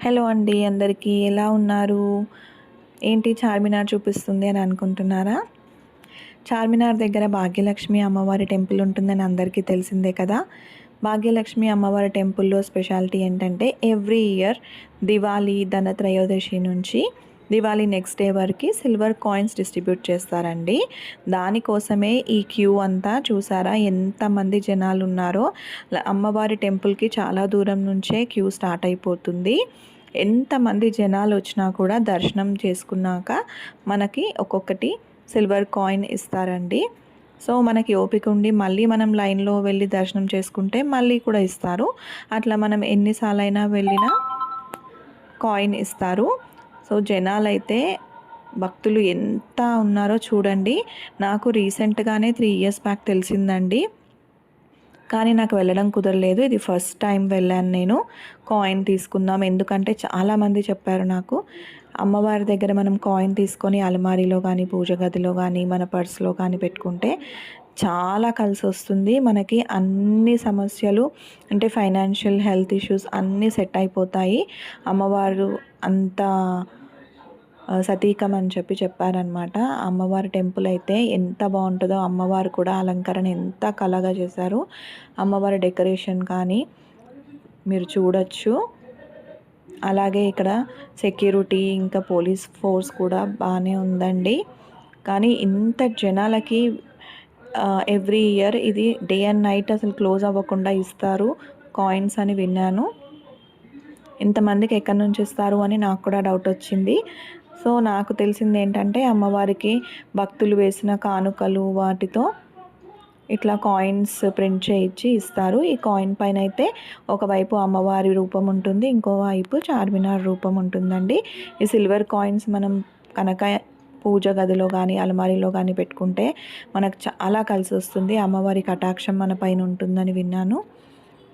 Hello అండి, అందరికీ ఎలా ఉన్నారు? ఏంటి చార్మినార్ చూపిస్తుంది అని అనుకుంటున్నారా? చార్మినార్ దగ్గర భాగ్యలక్ష్మి అమ్మవారి టెంపుల్ ఉంటుందని అందరికీ తెలిసిందే కదా. భాగ్యలక్ష్మి అమ్మవారి టెంపుల్లో స్పెషాలిటీ ఏంటంటే ఎవ్రీ ఇయర్ దివాళీ ధనత్రయోదశి నుంచి దివాళీ నెక్స్ట్ డే వరకు సిల్వర్ కాయిన్స్ డిస్ట్రిబ్యూట్ చేస్తారండి. దానికోసమే ఈ క్యూ అంతా చూసారా, ఎంతమంది జనాలు ఉన్నారో. అమ్మవారి టెంపుల్కి చాలా దూరం నుంచే క్యూ స్టార్ట్ అయిపోతుంది. ఎంతమంది జనాలు వచ్చినా కూడా దర్శనం చేసుకున్నాక మనకి ఒక్కొక్కటి సిల్వర్ కాయిన్ ఇస్తారండి. సో మనకి ఓపిక ఉండి మళ్ళీ మనం లైన్లో వెళ్ళి దర్శనం చేసుకుంటే మళ్ళీ కూడా ఇస్తారు. అట్లా మనం ఎన్నిసార్లైనా వెళ్ళినా కాయిన్ ఇస్తారు. సో జనాలైతే భక్తులు ఎంత ఉన్నారో చూడండి. నాకు రీసెంట్గానే 3 ఇయర్స్ బ్యాక్ తెలిసిందండి, కానీ నాకు వెళ్ళడం కుదరలేదు. ఇది ఫస్ట్ టైం వెళ్ళాను నేను. కాయిన్ తీసుకుందాం ఎందుకంటే చాలామంది చెప్పారు నాకు, అమ్మవారి దగ్గర మనం కాయిన్ తీసుకొని అలమారీలో కానీ పూజ గదిలో కానీ మన పర్స్లో కానీ పెట్టుకుంటే చాలా కలిసి వస్తుంది. మనకి అన్ని సమస్యలు అంటే ఫైనాన్షియల్ హెల్త్ ఇష్యూస్ అన్నీ సెట్ అయిపోతాయి. అమ్మవారు అంత సతీకం అని చెప్పారనమాట. అమ్మవారి టెంపుల్ అయితే ఎంత బాగుంటుందో, అమ్మవారు కూడా అలంకరణ ఎంత కళగా చేశారు. అమ్మవారి డెకరేషన్ కానీ మీరు చూడొచ్చు. అలాగే ఇక్కడ సెక్యూరిటీ ఇంకా పోలీస్ ఫోర్స్ కూడా బాగానే ఉందండి. కానీ ఇంత జనాలకి ఎవ్రీ ఇయర్ ఇది డే అండ్ నైట్ అసలు క్లోజ్ అవ్వకుండా ఇస్తారు కాయిన్స్ అని విన్నాను. ఇంతమందికి ఎక్కడి నుంచి ఇస్తారు అని నాకు కూడా డౌట్ వచ్చింది. సో నాకు తెలిసింది ఏంటంటే అమ్మవారికి భక్తులు వేసిన కానుకలు వాటితో ఇట్లా కాయిన్స్ ప్రింట్ చేయించి ఇస్తారు. ఈ కాయిన్ పైన అయితే ఒకవైపు అమ్మవారి రూపం ఉంటుంది, ఇంకోవైపు చార్మినార్ రూపం ఉంటుందండి. ఈ సిల్వర్ కాయిన్స్ మనం కనుక పూజ గదిలో కానీ అలమారీలో కానీ పెట్టుకుంటే మనకు చాలా కలిసి వస్తుంది. అమ్మవారి కటాక్షం మన పైన ఉంటుందని విన్నాను.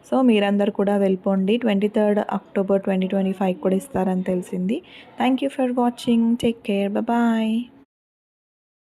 సో మీరందరూ కూడా వెళ్ళిపోండి. 23rd October 2025 కూడా ఇస్తారని తెలిసింది. Thank you for watching. Take care. Bye.